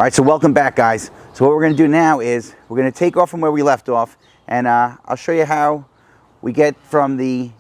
All right, so welcome back, guys. So what we're going to do now is we're going to take off from where we left off, and I'll show you how we get from the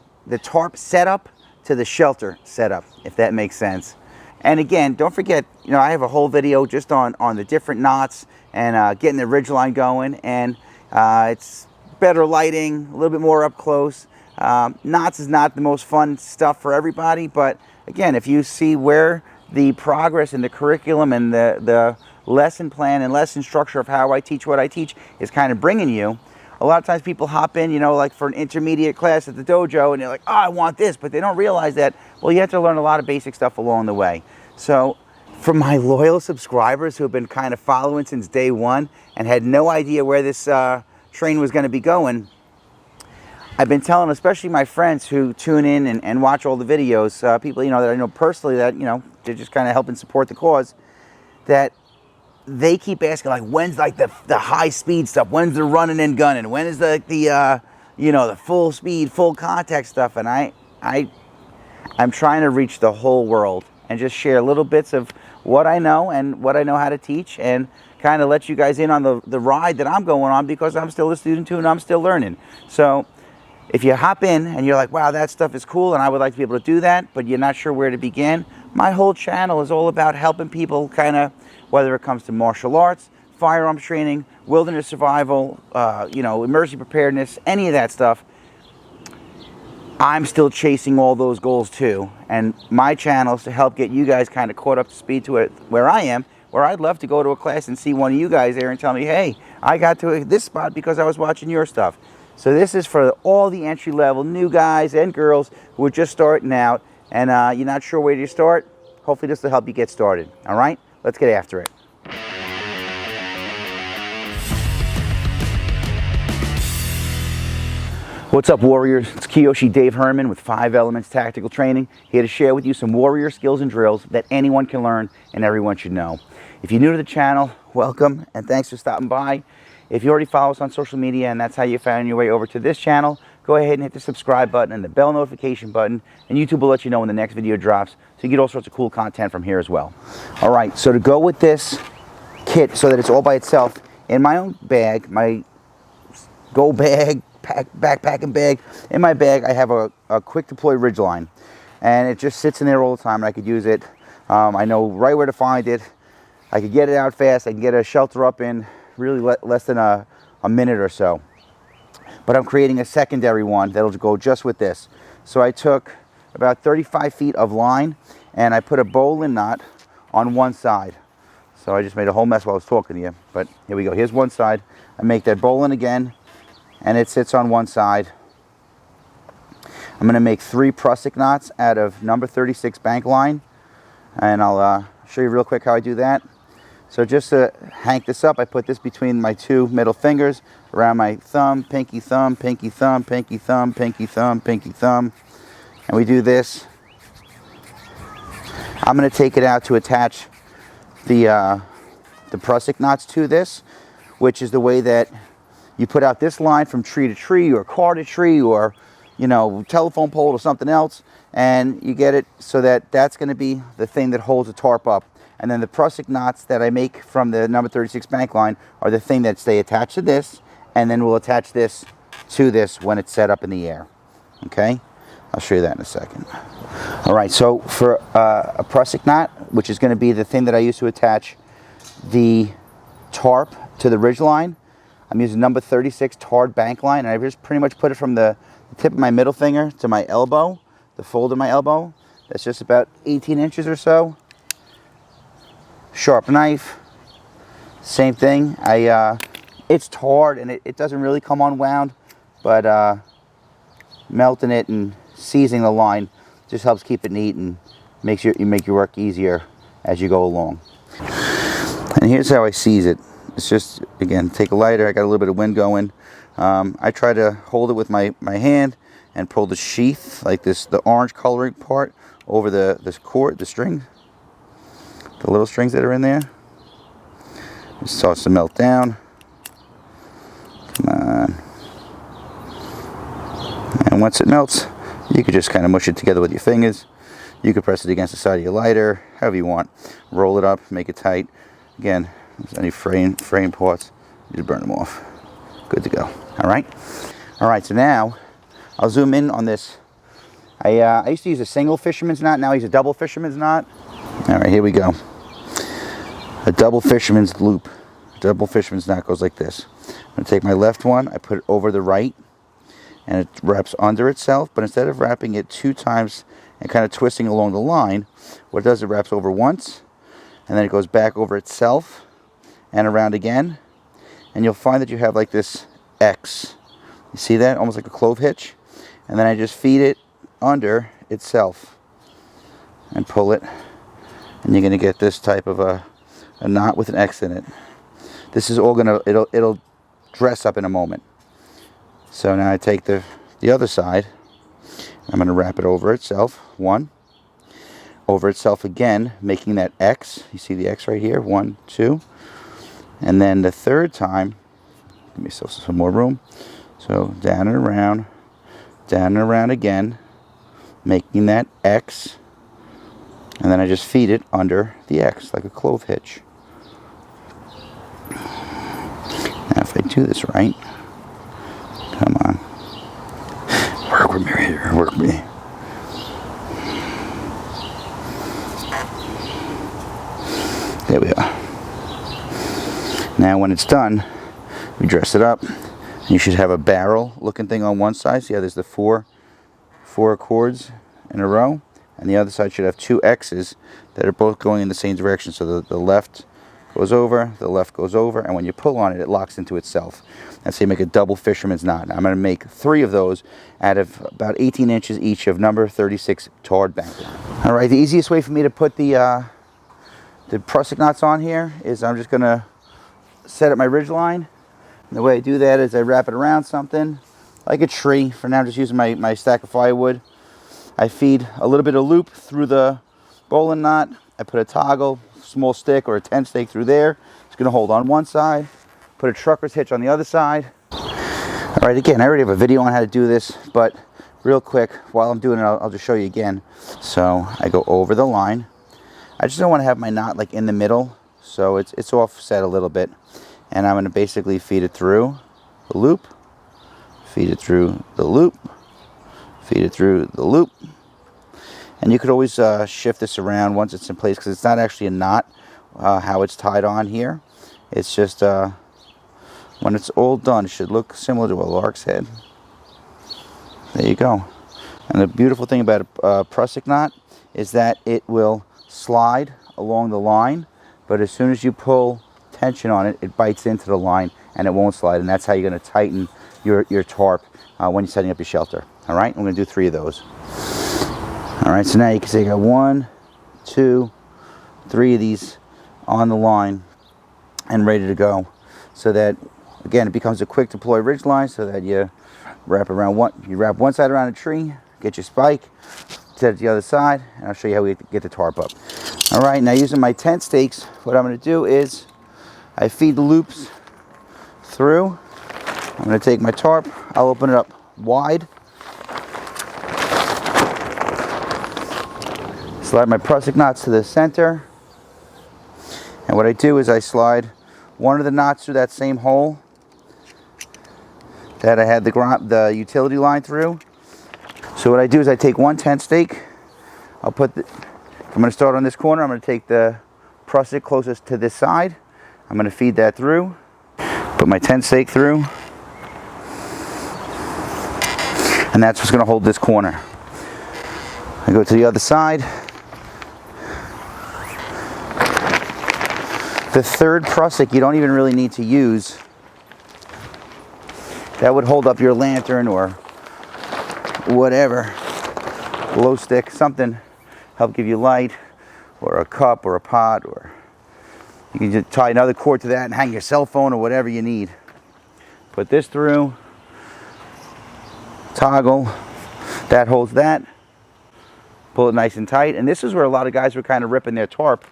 tarp setup to the shelter setup, if that makes sense. And again, don't forget, you know, I have a whole video just on the different knots and getting the ridgeline going, and it's better lighting, a little bit more up close. Knots is not the most fun stuff for everybody, but again, if you see where the progress in the curriculum and the lesson plan and lesson structure of how I teach what I teach is kind of bringing you. A lot of times people hop in, you know, like for an intermediate class at the dojo, and they're like, oh, I want this, but they don't realize that, well, you have to learn a lot of basic stuff along the way. So for my loyal subscribers who have been kind of following since day one and had no idea where this train was going to be going, I've been telling, especially my friends who tune in and watch all the videos, people, you know, that I know personally that, you know, they're just kind of helping support the cause, that they keep asking, like, when's like the high speed stuff? When's the running and gunning? When is the you know, the full speed, full contact stuff? And I'm trying to reach the whole world and just share little bits of what I know and what I know how to teach, and kind of let you guys in on the ride that I'm going on, because I'm still a student too and I'm still learning. So if you hop in and you're like, wow, that stuff is cool and I would like to be able to do that, but you're not sure where to begin, my whole channel is all about helping people kind of, whether it comes to martial arts, firearms training, wilderness survival, you know, emergency preparedness, any of that stuff. I'm still chasing all those goals too. And my channel is to help get you guys kind of caught up to speed to it where I am, where I'd love to go to a class and see one of you guys there and tell me, hey, I got to this spot because I was watching your stuff. So this is for all the entry-level new guys and girls who are just starting out, and you're not sure where to start. Hopefully this will help you get started. All right, let's get after it. What's up, warriors? It's Kiyoshi Dave Herman with 5 Elements Tactical Training, here to share with you some warrior skills and drills that anyone can learn and everyone should know. If you're new to the channel, welcome and thanks for stopping by. If you already follow us on social media and that's how you found your way over to this channel, go ahead and hit the subscribe button and the bell notification button, and YouTube will let you know when the next video drops, so you get all sorts of cool content from here as well. All right, so to go with this kit so that it's all by itself, in my own bag, my go bag, backpacking bag, in my bag I have a quick deploy ridgeline, and it just sits in there all the time and I could use it. I know right where to find it. I could get it out fast. I can get a shelter up in really less than a minute or so. But I'm creating a secondary one that'll go just with this. So I took about 35 feet of line and I put a bowline knot on one side. So I just made a whole mess while I was talking to you, but here we go. Here's one side. I make that bowline again and it sits on one side. I'm going to make 3 prusik knots out of number 36 bank line, and I'll show you real quick how I do that. So just to hank this up, I put this between my 2 middle fingers, around my thumb, pinky thumb, pinky thumb, pinky thumb, pinky thumb, pinky thumb. And we do this. I'm going to take it out to attach the prusik knots to this, which is the way that you put out this line from tree to tree, or car to tree, or, you know, telephone pole to something else, and you get it so that that's going to be the thing that holds the tarp up. And then the prusik knots that I make from the number 36 bank line are the thing that stay attached to this, and then we'll attach this to this when it's set up in the air. Okay? I'll show you that in a second. All right, so for a prusik knot, which is going to be the thing that I use to attach the tarp to the ridge line, I'm using number 36 tarred bank line, and I just pretty much put it from the tip of my middle finger to my elbow, the fold of my elbow. That's just about 18 inches or so. Sharp knife, same thing. It's tarred and it doesn't really come unwound, but melting it and seizing the line just helps keep it neat and makes you make your work easier as you go along. And here's how I seize it. It's just, again, take a lighter. I got a little bit of wind going. I try to hold it with my hand and pull the sheath, like this, the orange coloring part, over this cord, the string, the little strings that are in there. Just toss the melt down. Come on. And once it melts, you could just kind of mush it together with your fingers. You could press it against the side of your lighter, however you want. Roll it up, make it tight. Again, If there's any fraying parts, you just burn them off. Good to go. All right. All right. So now I'll zoom in on this. I used to use a single fisherman's knot. Now I use a double fisherman's knot. All right. Here we go. A double fisherman's loop. Double fisherman's knot goes like this. I'm going to take my left one. I put it over the right, and it wraps under itself. But instead of wrapping it 2 times and kind of twisting along the line, what it does, it wraps over once, and then it goes back over itself and around again. And you'll find that you have like this X. You see that? Almost like a clove hitch. And then I just feed it under itself and pull it. And you're going to get this type of a knot with an X in it. This is all going to, it'll dress up in a moment. So now I take the other side. I'm going to wrap it over itself. 1. Over itself again, making that X. You see the X right here? 1, 2. And then the third time, give myself some more room. So down and around again, making that X. And then I just feed it under the X like a clove hitch. Now if I do this right, come on. Work with me here, work with me. There we are. Now when it's done, we dress it up. You should have a barrel looking thing on one side. See how there's the four cords in a row? And the other side should have 2 X's that are both going in the same direction. So the left goes over, the left goes over, and when you pull on it, it locks into itself. That's how you make a double fisherman's knot. Now, I'm going to make 3 of those out of about 18 inches each of number 36 tarred background. All right, the easiest way for me to put the prusik knots on here is I'm just going to set up my ridge line. And the way I do that is I wrap it around something like a tree. For now, I'm just using my stack of firewood. I feed a little bit of loop through the bowline knot. I put a toggle, small stick or a 10 stake through there. It's going to hold on one side. Put a trucker's hitch on the other side. All right, again, I already have a video on how to do this, but real quick, while I'm doing it, I'll just show you again. So I go over the line. I just don't want to have my knot like in the middle, so it's offset a little bit. And I'm going to basically feed it through the loop, feed it through the loop, feed it through the loop. And you could always shift this around once it's in place, because it's not actually a knot how it's tied on here. It's just when it's all done, it should look similar to a lark's head. There you go. And the beautiful thing about a prusik knot is that it will slide along the line, but as soon as you pull tension on it, it bites into the line and it won't slide. And that's how you're going to tighten your tarp when you're setting up your shelter. All right, I'm going to do 3 of those. All right, so now you can see I got 1, 2, 3 of these on the line and ready to go. So that, again, it becomes a quick deploy ridge line, so that you wrap one side around a tree, get your spike, set it to the other side, and I'll show you how we get the tarp up. All right, now using my tent stakes, what I'm going to do is I feed the loops through. I'm going to take my tarp, I'll open it up wide, slide my prusik knots to the center, and what I do is I slide one of the knots through that same hole that I had the utility line through. So what I do is I take one tent stake, I'm going to start on this corner, I'm going to take the prusik closest to this side, I'm going to feed that through, put my tent stake through, and that's what's going to hold this corner. I go to the other side. The third prusik you don't even really need to use. That would hold up your lantern or whatever, glow stick, something, help give you light, or a cup or a pot, or you can just tie another cord to that and hang your cell phone or whatever you need. Put this through, toggle, that holds that, pull it nice and tight, and this is where a lot of guys were kind of ripping their tarp.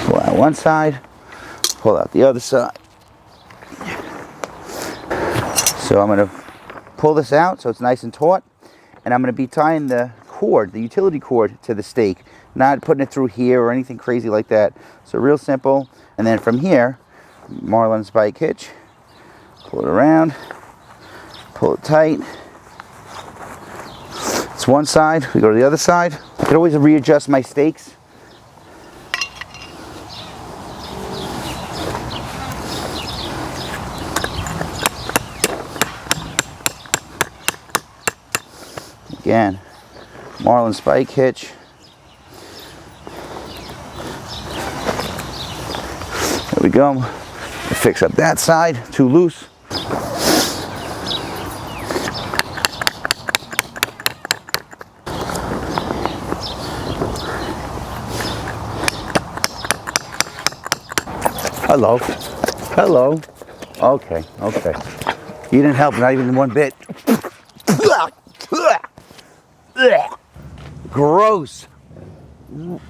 Pull out one side, pull out the other side. So I'm going to pull this out so it's nice and taut, and I'm going to be tying the cord, the utility cord, to the stake. Not putting it through here or anything crazy like that. So real simple. And then from here, Marlin spike hitch. Pull it around. Pull it tight. It's one side. We go to the other side. I can always readjust my stakes. Again, Marlin spike hitch. There we go. Fix up that side, too loose. Hello. Hello. Okay, okay. You didn't help, not even one bit. Gross. You're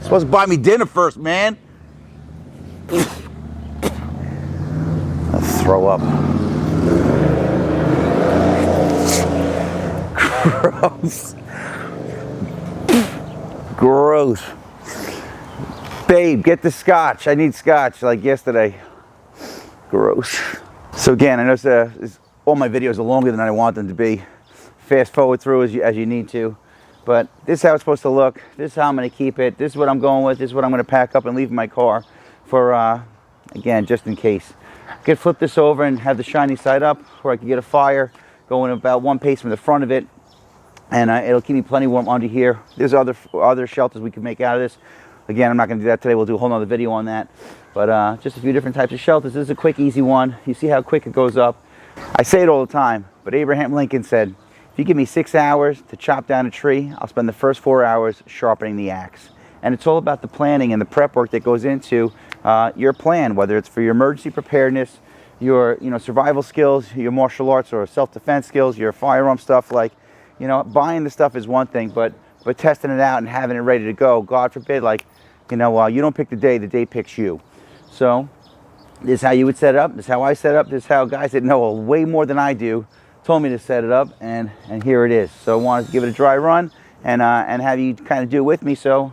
supposed to buy me dinner first, man. I'll throw up. Gross. Gross. Babe, get the scotch. I need scotch like yesterday. Gross. So again, I know all my videos are longer than I want them to be. Fast forward through as you need to. But this is how it's supposed to look. This is how I'm going to keep it. This is what I'm going with. This is what I'm going to pack up and leave in my car for, again, just in case. I could flip this over and have the shiny side up, or I could get a fire going about one pace from the front of it. And it'll keep me plenty warm under here. There's other shelters we can make out of this. Again, I'm not going to do that today. We'll do a whole nother video on that. But just a few different types of shelters. This is a quick, easy one. You see how quick it goes up. I say it all the time, but Abraham Lincoln said, if you give me 6 hours to chop down a tree, I'll spend the first 4 hours sharpening the axe. And it's all about the planning and the prep work that goes into your plan, whether it's for your emergency preparedness, your survival skills, your martial arts or self-defense skills, your firearm stuff. Like, buying the stuff is one thing, but testing it out and having it ready to go, God forbid, like, you don't pick the day picks you. So this is how you would set it up. This is how I set it up. This is how guys that know way more than I do told me to set it up, and here it is. So I wanted to give it a dry run and have you kind of do it with me, so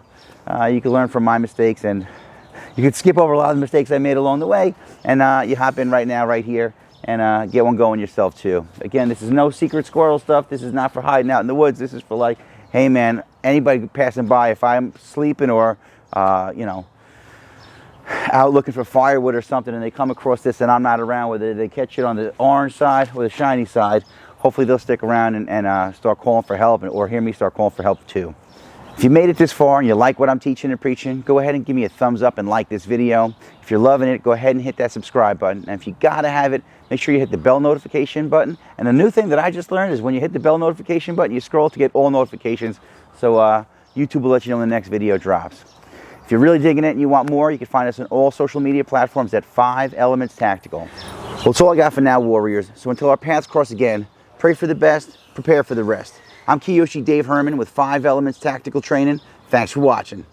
you can learn from my mistakes, and you can skip over a lot of the mistakes I made along the way, and you hop in right now, right here, and get one going yourself too. Again, this is no secret squirrel stuff. This is not for hiding out in the woods. This is for like, hey man, anybody passing by, if I'm sleeping or out looking for firewood or something, and they come across this and I'm not around, whether they catch it on the orange side or the shiny side, hopefully they'll stick around and start calling for help, or hear me start calling for help too. If you made it this far and you like what I'm teaching and preaching, go ahead and give me a thumbs up and like this video. If you're loving it, go ahead and hit that subscribe button. And if you gotta have it, make sure you hit the bell notification button. And the new thing that I just learned is when you hit the bell notification button, you scroll to get all notifications, so YouTube will let you know when the next video drops. If you're really digging it and you want more, you can find us on all social media platforms at 5 Elements Tactical. Well, that's all I got for now, warriors. So until our paths cross again, pray for the best, prepare for the rest. I'm Kiyoshi Dave Herman with 5 Elements Tactical Training. Thanks for watching.